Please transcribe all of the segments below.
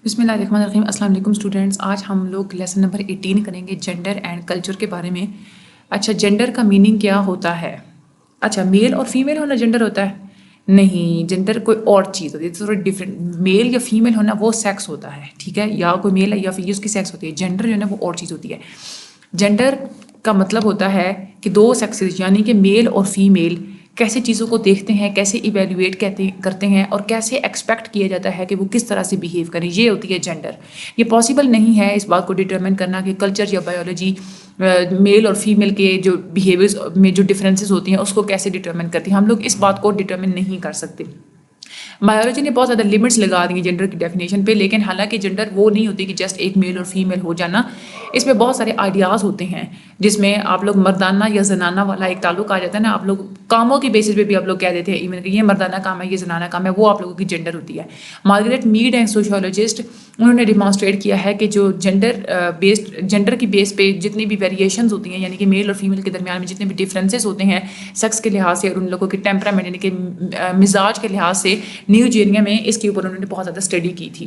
بسم اللہ الرحمن الرحیم. السلام علیکم اسٹوڈنٹس. آج ہم لوگ لیسن نمبر 18 کریں گے جینڈر اینڈ کلچر کے بارے میں. اچھا, جینڈر کا میننگ کیا ہوتا ہے؟ اچھا, میل اور فیمیل ہونا جینڈر ہوتا ہے؟ نہیں, جینڈر کوئی اور چیز ہوتی ہے, تھوڑا ڈفرینٹ. میل یا فیمیل ہونا وہ سیکس ہوتا ہے, ٹھیک ہے, یا کوئی میل ہے یا پھر اس کی سیکس ہوتی ہے. جینڈر جو ہے نا وہ اور چیز ہوتی ہے. جینڈر کا مطلب ہوتا ہے کہ دو سیکسز یعنی کہ میل اور فیمیل کیسے چیزوں کو دیکھتے ہیں, کیسے ایویلویٹ کرتے ہیں اور کیسے ایکسپیکٹ کیا جاتا ہے کہ وہ کس طرح سے بیہیو کریں, یہ ہوتی ہے جینڈر. یہ پاسبل نہیں ہے اس بات کو ڈٹرمن کرنا کہ کلچر یا بایولوجی میل اور فیمیل کے جو بیہیویئرز میں جو ڈفرینسز ہوتی ہیں اس کو کیسے ڈٹرمن کرتی ہیں. ہم لوگ اس بات کو ڈٹرمن نہیں کر سکتے. بایولوجی نے بہت زیادہ لمٹس لگا دی ہیں جینڈر کی ڈیفینیشن پہ, لیکن حالانکہ جینڈر وہ نہیں ہوتی کہ جسٹ ایک میل اور فیمیل ہو جانا. اس میں بہت سارے آئیڈیاز ہوتے ہیں جس میں آپ لوگ مردانہ یا زنانہ والا ایک تعلق آ جاتا ہے نا. آپ لوگ کاموں کی بیسس پہ بھی آپ لوگ کہہ دیتے ہیں ایون کہ یہ مردانہ کام ہے, یہ زنانہ کام ہے, وہ آپ لوگوں کی جینڈر ہوتی ہے. مارگریٹ میڈ اینڈ سوشیولوجسٹ, انہوں نے ڈیمانسٹریٹ کیا ہے کہ جو جینڈر کی بیس پہ جتنی بھی ویریشنز ہوتی ہیں یعنی کہ میل اور فیمیل کے درمیان میں جتنے بھی ڈفرینسز ہوتے ہیں سیکس کے لحاظ سے اور ان لوگوں کے ٹیمپرامنٹ یعنی کہ مزاج کے لحاظ سے, نیو جیریا میں اس کے اوپر انہوں نے بہت زیادہ اسٹڈی کی تھی,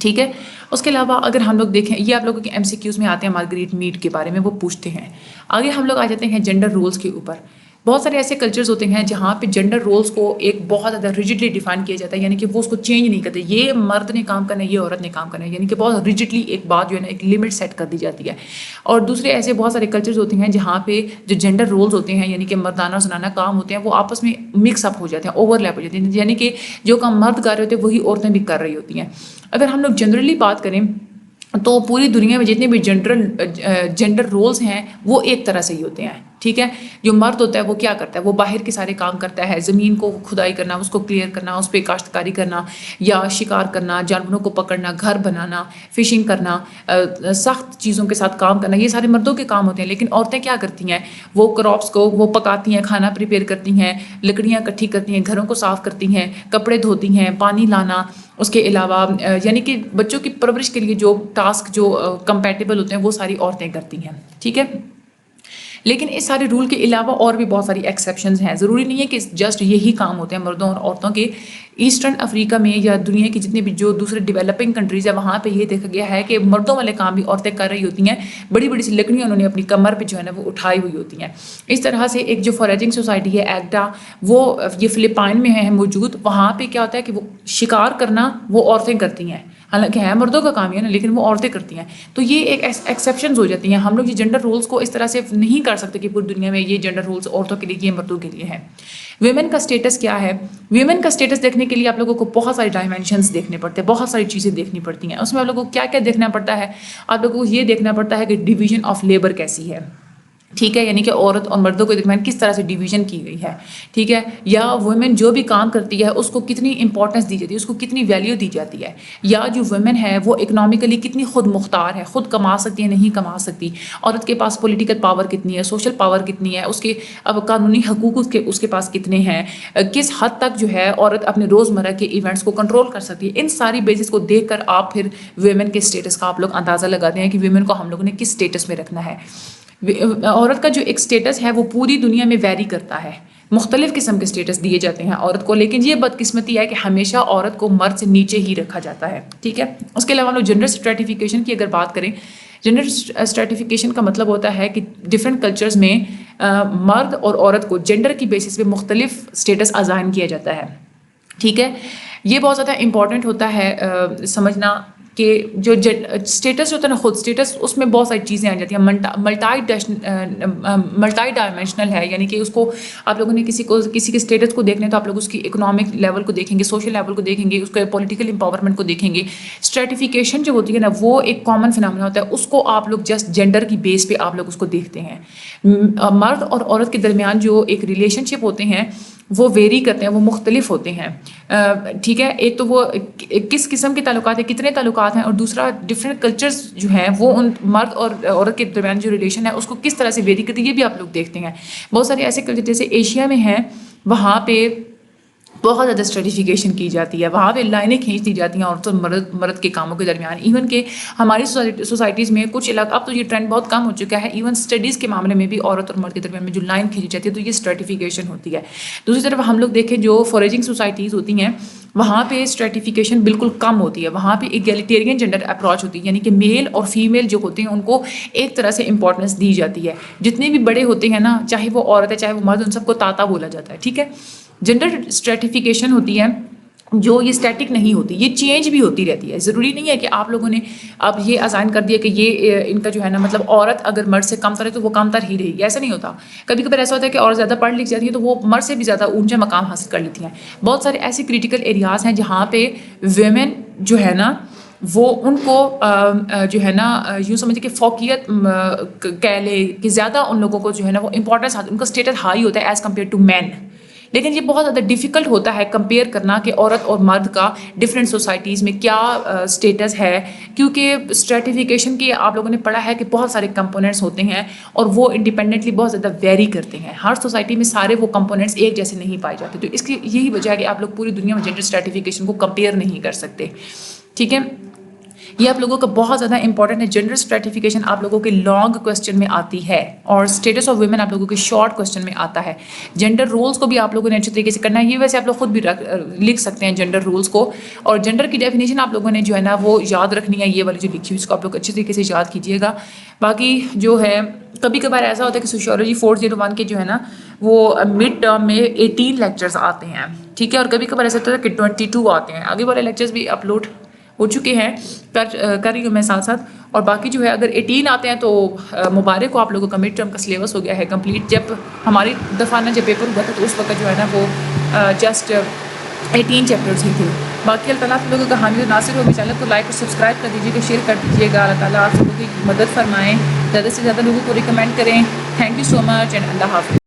ٹھیک ہے. اس کے علاوہ اگر ہم لوگ دیکھیں, یہ آپ لوگوں کے ایم سی کیوز میں آتے ہیں مارگریٹ میڈ کے بارے میں, وہ پوچھتے ہیں. آگے ہم لوگ آ جاتے ہیں جینڈر رولز کے اوپر. بہت سارے ایسے کلچرز ہوتے ہیں جہاں پہ جینڈر رولز کو ایک بہت زیادہ ریجڈلی ڈیفائن کیا جاتا ہے, یعنی کہ وہ اس کو چینج نہیں کرتے. یہ مرد نے کام کرنا ہے, یہ عورت نے کام کرنا ہے, یعنی کہ بہت ریجڈلی ایک بات جو ہے نا ایک لمٹ سیٹ کر دی جاتی ہے. اور دوسرے ایسے بہت سارے کلچرز ہوتے ہیں جہاں پہ جو جینڈر رولز ہوتے ہیں یعنی کہ مردانہ اور زنانہ کام ہوتے ہیں وہ آپس میں مکس اپ ہو جاتے ہیں, اوور لیپ ہو جاتے ہیں, یعنی کہ جو کام مرد کر رہے ہوتے ہیں وہی عورتیں بھی کر رہی ہوتی ہیں. اگر ہم لوگ جنرلی بات کریں تو پوری دنیا میں جتنے بھی جینڈر رولز ہیں وہ ایک طرح سے ہی ہوتے ہیں, ٹھیک ہے. جو مرد ہوتا ہے وہ کیا کرتا ہے, وہ باہر کے سارے کام کرتا ہے, زمین کو کھدائی کرنا, اس کو کلیئر کرنا, اس پہ کاشتکاری کرنا یا شکار کرنا, جانوروں کو پکڑنا, گھر بنانا, فشنگ کرنا, سخت چیزوں کے ساتھ کام کرنا, یہ سارے مردوں کے کام ہوتے ہیں. لیکن عورتیں کیا کرتی ہیں, وہ کراپس کو وہ پکاتی ہیں, کھانا پریپیئر کرتی ہیں, لکڑیاں اکٹھی کرتی ہیں, گھروں کو صاف کرتی ہیں, کپڑے دھوتی ہیں, پانی لانا. اس کے علاوہ یعنی کہ بچوں کی پرورش کے لیے جو ٹاسک جو کمپیٹیبل ہوتے ہیں وہ ساری عورتیں کرتی ہیں, ٹھیک ہے. لیکن اس سارے رول کے علاوہ اور بھی بہت ساری ایکسیپشنز ہیں. ضروری نہیں ہے کہ جسٹ یہی کام ہوتے ہیں مردوں اور عورتوں کے. ایسٹرن افریقہ میں یا دنیا کی جتنے بھی جو دوسرے ڈیولپنگ کنٹریز ہیں وہاں پہ یہ دیکھا گیا ہے کہ مردوں والے کام بھی عورتیں کر رہی ہوتی ہیں. بڑی بڑی سی لکڑیاں انہوں نے اپنی کمر پہ جو ہے نا وہ اٹھائی ہوئی ہوتی ہیں. اس طرح سے ایک جو فوریجنگ سوسائٹی ہے ایگڈا, وہ یہ فلپائن میں ہے موجود. وہاں پہ کیا ہوتا ہے کہ وہ شکار کرنا وہ عورتیں کرتی ہیں, حالانکہ ہے مردوں کا کام ہی ہے نا, لیکن وہ عورتیں کرتی ہیں. تو یہ ایک ایکسیپشنز ہو جاتی ہیں. ہم لوگ یہ جینڈر رولز کو اس طرح سے نہیں کر سکتے کہ پوری دنیا میں یہ جینڈر رولز عورتوں کے لیے یہ مردوں کے لیے ہے. ویمن کا اسٹیٹس کیا ہے؟ ویمن کا اسٹیٹس دیکھنے کے لیے آپ لوگوں کو بہت ساری ڈائمینشنز دیکھنے پڑتے ہیں, بہت ساری چیزیں دیکھنی پڑتی ہیں. اس میں آپ لوگوں کو کیا کیا دیکھنا پڑتا ہے؟ آپ لوگوں کو یہ دیکھنا پڑتا ہے کہ ڈویژن آف لیبر کیسی ہے, ٹھیک ہے, یعنی کہ عورت اور مردوں کے درمیان کس طرح سے ڈویژن کی گئی ہے, ٹھیک ہے. یا وومن جو بھی کام کرتی ہے اس کو کتنی امپورٹنس دی جاتی ہے, اس کو کتنی ویلیو دی جاتی ہے. یا جو وومن ہے وہ اکنامکلی کتنی خود مختار ہے, خود کما سکتی ہے نہیں کما سکتی. عورت کے پاس پولیٹیکل پاور کتنی ہے, سوشل پاور کتنی ہے, اس کے اب قانونی حقوق اس کے پاس کتنے ہیں, کس حد تک جو ہے عورت اپنے روزمرہ کے ایونٹس کو کنٹرول کر سکتی ہے. ان ساری بیسس کو دیکھ کر آپ پھر ویمن کے اسٹیٹس کا آپ لوگ اندازہ لگاتے ہیں کہ ویمن کو ہم لوگوں نے کس اسٹیٹس میں رکھنا ہے. عورت کا جو ایک اسٹیٹس ہے وہ پوری دنیا میں ویری کرتا ہے, مختلف قسم کے اسٹیٹس دیے جاتے ہیں عورت کو, لیکن یہ بدقسمتی ہے کہ ہمیشہ عورت کو مرد سے نیچے ہی رکھا جاتا ہے, ٹھیک ہے. اس کے علاوہ ہم لوگ جنڈر اسٹریٹیفیکیشن کی اگر بات کریں, جنڈر اسٹریٹیفیکیشن کا مطلب ہوتا ہے کہ ڈفرینٹ کلچرز میں مرد اور عورت کو جنڈر کی بیسس پہ مختلف اسٹیٹس ازائن کیا جاتا ہے, ٹھیک ہے. یہ بہت زیادہ امپورٹنٹ ہوتا ہے سمجھنا کہ جو اسٹیٹس ہوتا ہے نا خود اسٹیٹس, اس میں بہت ساری چیزیں آ جاتی ہیں. ملٹائی ڈائمینشنل ہے, یعنی کہ اس کو آپ لوگوں نے کسی کے اسٹیٹس کو دیکھنے تو آپ لوگ اس کی اکنامک لیول کو دیکھیں گے, سوشل لیول کو دیکھیں گے, اس کے پولیٹیکل امپاورمنٹ کو دیکھیں گے. اسٹریٹیفیکیشن جو ہوتی ہے نا وہ ایک کامن فینامنا ہوتا ہے, اس کو آپ لوگ جسٹ جینڈر کی بیس پہ آپ لوگ اس کو دیکھتے ہیں. مرد اور عورت کے درمیان جو ایک ریلیشن شپ ہوتے ہیں وہ ویری کرتے ہیں, وہ مختلف ہوتے ہیں, ٹھیک ہے. ایک تو وہ کس قسم کے تعلقات ہیں, کتنے تعلقات ہیں, اور دوسرا ڈفرینٹ کلچرز جو ہیں وہ ان مرد اور عورت کے درمیان جو ریلیشن ہے اس کو کس طرح سے ویری کرتے ہیں, یہ بھی آپ لوگ دیکھتے ہیں. بہت سارے ایسے کلچر جیسے ایشیا میں ہیں, وہاں پہ بہت زیادہ اسٹریٹیفیکیشن کی جاتی ہے، وہاں پہ لائنیں کھینچ دی جاتی ہیں عورت اور مرد کے کاموں کے درمیان. ایون کہ ہماری سوسائٹیز میں کچھ علاقہ، اب تو یہ ٹرینڈ بہت کم ہو چکا ہے، ایون اسٹڈیز کے معاملے میں بھی عورت اور مرد کے درمیان میں جو لائن کھینچی جاتی ہے تو یہ اسٹریٹیفیکیشن ہوتی ہے. دوسری طرف ہم لوگ دیکھیں جو فوریجنگ سوسائٹیز ہوتی ہیں وہاں پہ اسٹریٹیفیکیشن بالکل کم ہوتی ہے، وہاں پہ ایگیلیٹیرین جینڈر اپروچ ہوتی ہے، یعنی کہ میل اور فیمیل جو ہوتے ہیں ان کو ایک طرح سے امپورٹنس دی جاتی ہے. جتنے بھی بڑے ہوتے ہیں نا، چاہے وہ عورت ہے چاہے وہ مرد، ان سب کو تاتا بولا جاتا ہے. ٹھیک ہے، جینڈر اسٹریٹیفیکیشن ہوتی ہے جو یہ اسٹیٹک نہیں ہوتی، یہ چینج بھی ہوتی رہتی ہے. ضروری نہیں ہے کہ آپ لوگوں نے اب یہ اسائن کر دیا کہ یہ ان کا جو ہے نا مطلب عورت اگر مرد سے کم تر ہے تو وہ کم تر ہی رہے گی، ایسا نہیں ہوتا. کبھی کبھار ایسا ہوتا ہے کہ اور زیادہ پڑھ لکھ جاتی ہیں تو وہ مرد سے بھی زیادہ اونچا مقام حاصل کر لیتی ہیں. بہت سارے ایسے کریٹیکل ایریاز ہیں جہاں پہ ویمن جو ہے نا وہ ان کو جو ہے نا یوں سمجھے کہ فوقیت کہہ لے کہ زیادہ ان لوگوں کو جو ہے نا وہ امپورٹنس، ان کا اسٹیٹس ہائی ہوتا ہے ایز کمپیئر ٹو مین. لیکن یہ بہت زیادہ ڈیفیکلٹ ہوتا ہے کمپیئر کرنا کہ عورت اور مرد کا ڈفرینٹ سوسائٹیز میں کیا اسٹیٹس ہے، کیونکہ اسٹریٹیفیکیشن کی آپ لوگوں نے پڑھا ہے کہ بہت سارے کمپوننٹس ہوتے ہیں اور وہ انڈیپینڈنٹلی بہت زیادہ ویری کرتے ہیں. ہر سوسائٹی میں سارے وہ کمپوننٹس ایک جیسے نہیں پائے جاتے، تو اس کی یہی وجہ ہے کہ آپ لوگ پوری دنیا میں جینڈر اسٹریٹیفیکیشن کو کمپیئر نہیں کر سکتے. ٹھیک ہے، یہ آپ لوگوں کا بہت زیادہ امپورٹنٹ ہے. جینڈر اسٹریٹیفیکیشن آپ لوگوں کے لانگ کوسچن میں آتی ہے اور اسٹیٹس آف ویمن آپ لوگوں کے شارٹ کوسچن میں آتا ہے. جینڈر رولس کو بھی آپ لوگوں نے اچھے طریقے سے کرنا ہے، یہ ویسے آپ لوگ خود بھی لکھ سکتے ہیں جینڈر رولس کو. اور جینڈر کی ڈیفینیشن آپ لوگوں نے جو ہے نا وہ یاد رکھنی ہے، یہ والی جو لکھی ہوئی اس کو آپ لوگ اچھے طریقے سے یاد کیجیے گا. باقی جو ہے کبھی کبھار ایسا ہوتا ہے کہ سوشیولوجی 401 کے جو ہے نا وہ مڈ ٹرم میں 18 لیکچرز آتے ہیں. ٹھیک ہے، اور کبھی کبھار ایسا ہوتا ہے کہ 22 آتے ہیں. آگے والے لیکچرز بھی اپلوڈ ہو چکے ہیں، کر رہی ہوں میں ساتھ ساتھ. اور باقی جو ہے اگر 18 آتے ہیں تو مبارک ہو، آپ لوگوں کا مڈ ٹرم کا سلیبس ہو گیا ہے کمپلیٹ. جب ہماری دفعہ نا جب پیپر ہوا تھا تو اس وقت جو ہے نا وہ جسٹ 18 چیپٹرز ہی تھے. باقی اللہ تعالیٰ آپ لوگوں کا حامد ناصر ہو. میرے چینل کو لائک اور سبسکرائب کر دیجیے گا، شیئر کر دیجیے گا. اللہ تعالیٰ آپ لوگوں کی مدد فرمائیں، زیادہ سے زیادہ لوگوں کو ریکمینڈ کریں. Thank you so much and اللہ حافظ.